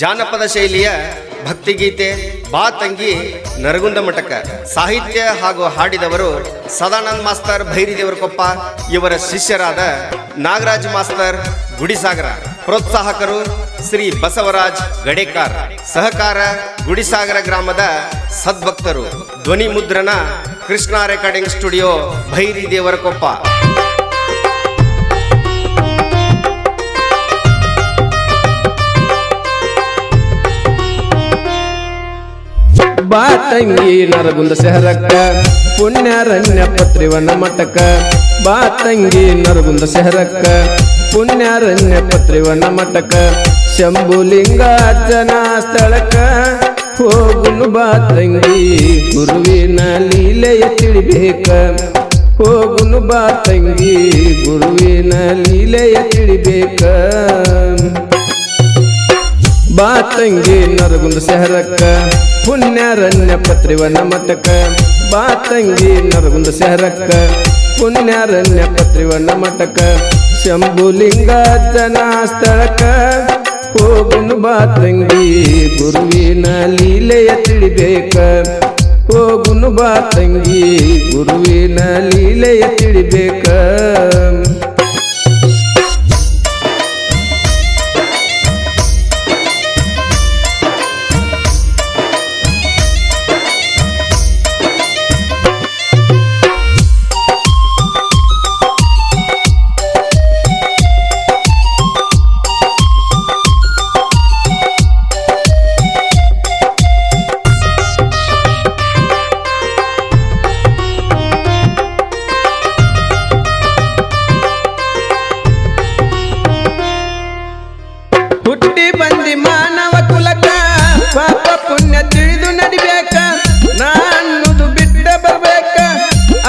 ಜಾನಪದ ಶೈಲಿಯ ಭಕ್ತಿಗೀತೆ ಬಾ ತಂಗಿ ನರಗುಂದ ಮಠಕ. ಸಾಹಿತ್ಯ ಹಾಗೂ ಹಾಡಿದವರು ಸದಾನಂದ ಮಾಸ್ತರ್ ಭೈರಿದೇವರಕೊಪ್ಪ. ಇವರ ಶಿಷ್ಯರಾದ ನಾಗರಾಜ್ ಮಾಸ್ತರ್ ಗುಡಿಸಾಗರ. ಪ್ರೋತ್ಸಾಹಕರು ಶ್ರೀ ಬಸವರಾಜ್ ಗಡೇಕಾರ್. ಸಹಕಾರ ಗುಡಿಸಾಗರ ಗ್ರಾಮದ ಸದ್ಭಕ್ತರು. ಧ್ವನಿ ಮುದ್ರಣ ಕೃಷ್ಣ ರೆಕಾರ್ಡಿಂಗ್ ಸ್ಟುಡಿಯೋ ಭೈರಿದೇವರಕೊಪ್ಪ. ಬಾ ತಂಗಿ ನರಗುಂದ ಶಹರಕ್ಕ ಪುಣ್ಯಾರಣ್ಯ ಪತ್ರಿವನ ಮಠಕ. ಬಾ ತಂಗಿ ನರಗುಂದ ಶಹರಕ್ಕ ಪುಣ್ಯಾರಣ್ಯ ಪತ್ರಿವನ ಮಠಕ. ಶಂಭುಲಿಂಗಾರ್ಚನಾ ಸ್ಥಳಕ್ಕ ಹೋಗುನು ಬಾ ತಂಗಿ ಗುರುವಿನ ಲೀಲೆಯ ತಿಳಿಬೇಕ. ಹೋಗುನು ಬಾ ತಂಗಿ ಗುರುವಿನ ಲೀಲೆಯ ತಿಳಿಬೇಕ. ಬಾ ತಂಗಿ ನರಗುಂದ ಶಹರಕ್ಕ ಪುಣ್ಯಾರಣ್ಯ ಪತ್ರಿವನ ಮಠಕ. ಬಾ ತಂಗಿ ನರಗುಂದ ಶಹರಕ್ಕ ಪುಣ್ಯಾರಣ್ಯ ಪತ್ರಿವನ ಮಠಕ. ಶಂಭುಲಿಂಗಾರ್ಚನಾ ಸ್ಥಳಕ್ಕ ಹೋಗುನು ಬಾ ತಂಗಿ ಗುರುವಿನ ಲೀಲೆಯ ತಿಳಿಬೇಕ. ಹೋಗುನು ಬಾ ತಂಗಿ ಗುರುವಿನ ಲೀಲೆಯ ತಿಳಿಬೇಕ. ಹುಟ್ಟಿ ಬಂದಿ ಮಾನವ ಕುಲಕ ಪಾಪ ಪುಣ್ಯ ತಿಳಿದು ನಡಿಬೇಕ. ನಾನುದು ಬಿಟ್ಟ ಬರ್ಬೇಕ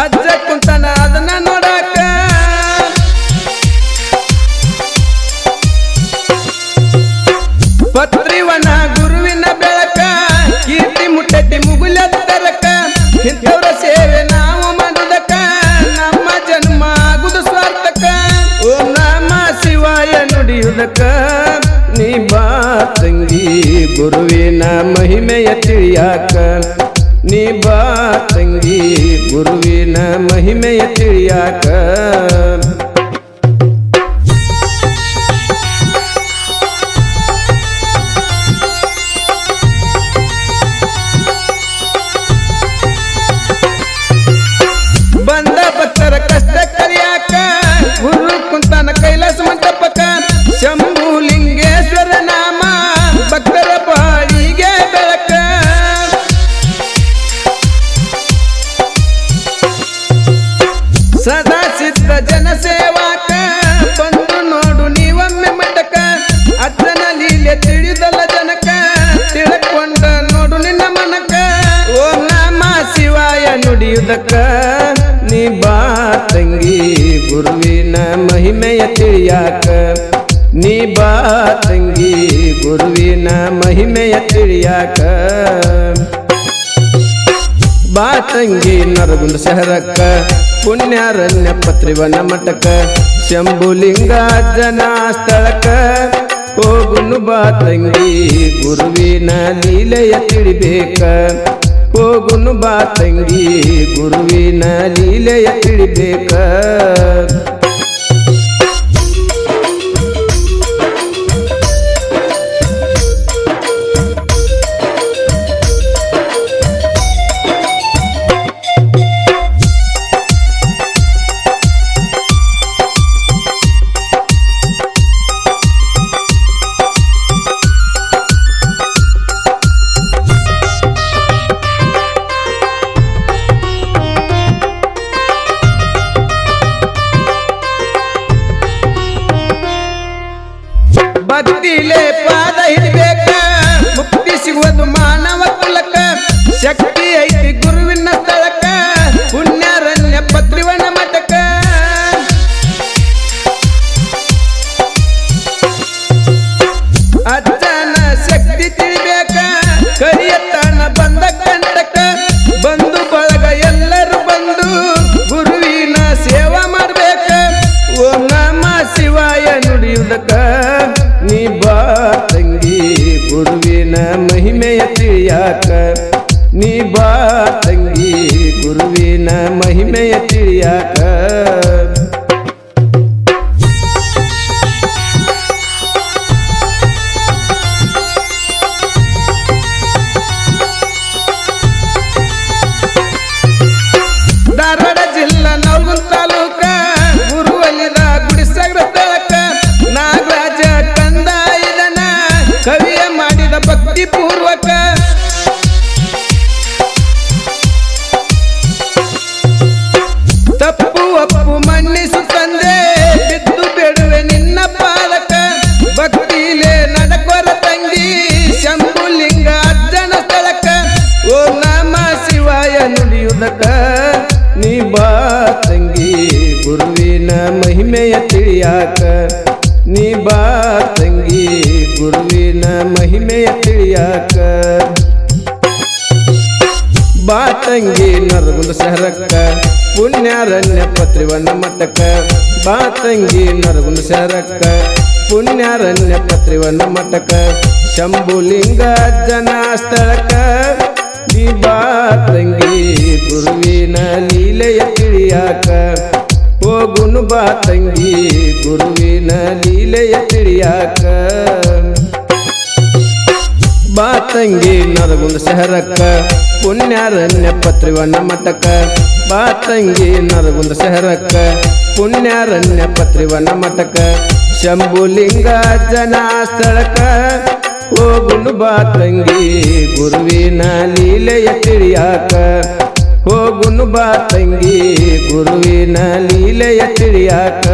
ಅಜ್ಜ ಕುಂತನ ಅದನ್ನ ನೋಡಾಕ. ಪತ್ರಿವನ ಗುರುವಿನ ಬೆಳಕ ಕೀರ್ತಿ ಮುಟ್ಟತಿ ಮುಗುಲೆತ್ತರಕ. ಇಂಥವ್ರ ಸೇವೆ ನಾವು ಮಾಡುದಕ ನಮ್ಮ ಜನ್ಮ ಆಗುದು ಸ್ವಾರ್ಥಕ. ಓಂ ನಮ ಶಿವಾಯ ನುಡಿಯುವುದಕ. ನೀ ಬಾ ತಂಗಿ ಗುರುವಿನ ಮಹಿಮೆಯ ತಿಳಿಯಾಕ. ನೀ ಬಾ ತಂಗಿ ಗುರುವಿನ ಮಹಿಮೆಯ ತಿಳಿಯಾಕ. ಬಂದ ಭಕ್ತರ ಕಷ್ಟ ಕಲಿಯಾಕ ಗುರು ಕುಂತನ ಕೈಲಾಸ ಮಂಟಪಕ. ಶಂಭುಲಿಂಗೇಶ್ವರ ನಾಮ ಭಕ್ತರ ಬಾಳಿಗೆ ಬೆಳಕ. ಸದಾ ಸಿದ್ಧ ಜನಸೇವಾಕ ಬಂದು ನೋಡು ನೀವೊಮ್ಮೆ ಮಠಕ. ಅಜ್ಜನ ಲೀಲೆ ತಿಳಿದಲ್ಲ ಜನಕ ತಿಳ್ಕೊಂಡ ನೋಡು ನಿನ್ನ ಮನಕ. ಓಂ ನಮ ಶಿವಾಯ ನುಡಿಯುವುದಕ್ಕ. ನೀ ಬಾ ತಂಗಿ ಗುರುವಿನ ಮಹಿಮೆಯ ತಿಳಿಯಾಕ. ನೀ ಬಾ ತಂಗಿ ಗುರುವಿನ ಮಹಿಮೆಯ ತಿಳಿಯಾಕ. ಬಾ ತಂಗಿ ನರಗುಂದ ಶಹರಕ್ಕ ಪುಣ್ಯಾರಣ್ಯ ಪತ್ರಿವನ ಮಠಕ. ಶಂಭುಲಿಂಗಾರ್ಚನಾ ಸ್ಥಳಕ್ಕ ಹೋಗುನು ಬಾ ತಂಗಿ ಗುರುವಿನ ಲೀಲೆಯ ತಿಳಿಬೇಕ. ಹೋಗುನು ಬಾ ತಂಗಿ ಗುರುವಿನ ಲೀಲೆಯ ತಿಳಿಬೇಕ. ಭಕ್ತಿಲೇ ಪಾದ ಹಿಡಿಬೇಕ ಮುಕ್ತಿ ಸಿಗುವುದು ಮಾನವ ಕುಲಕ. ಶಕ್ತಿ ಐತಿ ಗುರುವಿನ ಸ್ಥಳಕ ಪುಣ್ಯಾರಣ್ಯ ಪತ್ರಿವನ ಮಠಕ. ಅಜ್ಜನ ಶಕ್ತಿ ತಿಳಿಬೇಕ ಕರಿಯತನ ಬಂದ ಕಂಟಕ. ಬಂಧು ಬಳಗ ಎಲ್ಲರೂ ಬಂದು ಗುರುವಿನ ಸೇವಾ ಮಾಡ್ಬೇಕ. ಓಂ ನಮ ಶಿವಾಯ ನುಡಿಯುವುದಕ್ಕ. ನೀ ಬಾ ತಂಗಿ ಗುರು ಮಹಿಮೆಯ ತಿಳಿಯಾಕ ನೀ ಬಾ ತಂಗಿ ಗುರುವಿನ ಮಹಿಮೆಯ ತಿಳಿಯಾಕ ಧಾರವಾಡ ಜಿಲ್ಲಾ ನವಲಗುಂದ ತಾಲೂಕ ಗುರುವಲಿದ ಗುಡಿಸಗ್ರ ತಳಕ ನಾಗರಾಜ ಕಂದ ಇದನ ಕವಿಯ ಮಾಡಿದ ಭಕ್ತಿ ಪೂರ್ವಕ ತಪ್ಪು ಅಪ್ಪು ಮನ್ನಿಸು ತಂದೆ ಬಿದ್ದು ಬೇಡುವೆ ನಿನ್ನ ಪಾಲಕ ಭಕ್ತಿಲೇ ನಡಕೊರ ತಂಗಿ ಶಂಭುಲಿಂಗ ಅಜ್ಜನ ಸ್ಥಳಕ ಓ ನಮ ಶಿವಾಯ ನುಡಿಯುವುದಕ ನೀ ಬಾ ತಂಗಿ ಗುರುವಿನ ಮಹಿಮೆಯ ತಿಳಿಯಾಕ ನೀ ಬಾ ತಂಗಿ ಗುರುವಿನ ಮಹಿಮೆಯ ತಿಳಿಯಾಕ ಬಾ ತಂಗಿ ನರಗುಂದ ಶಹರಕ್ಕ ಪುಣ್ಯಾರಣ್ಯ ಪತ್ರಿವಣ್ಣ ಮಠಕ್ಕ ಬಾ ತಂಗಿ ನರಗುಂದ ಶಹರಕ್ಕ ಪುಣ್ಯಾರಣ್ಯ ಪತ್ರಿವಣ್ಣ ಮಠಕ್ಕ ಶಂಭುಲಿಂಗ ಜನ ಸ್ಥಳಕ್ಕ ನೀ ಬಾ ತಂಗಿ ಗುರುವಿನ ಲೀಲೆಯ ತಿಳಿಯಾಕ ಹೋಗುನು ಬಾ ತಂಗಿ ಗುರುವಿನ ಲೀಲೆಯ ತಿಳಿಯಾಕ ಬಾ ತಂಗಿ ನರಗುಂದ ಶಹರಕ್ಕ ಪುಣ್ಯಾರಣ್ಯ ಪತ್ರಿವಣ್ಣ ಮಠಕ್ಕ ಬಾ ತಂಗಿ ನರಗುಂದ ಶಹರಕ್ಕ ಪುಣ್ಯಾರಣ್ಯ ಪತ್ರಿವಣ್ಣ ಮಠಕ್ಕ ಶಂಭುಲಿಂಗ ಜನ ಸ್ಥಳಕ್ಕ ಹೋಗುನು ಬಾ ತಂಗಿ ಗುರುವಿನ ಲೀಲೆಯ ತಿಳಿಯಾಕ ಹೋಗುನು ಬಾ ತಂಗಿ ಗುರುವಿನ ಲೀಲೆಯ ತಿಳಿಯಾಕ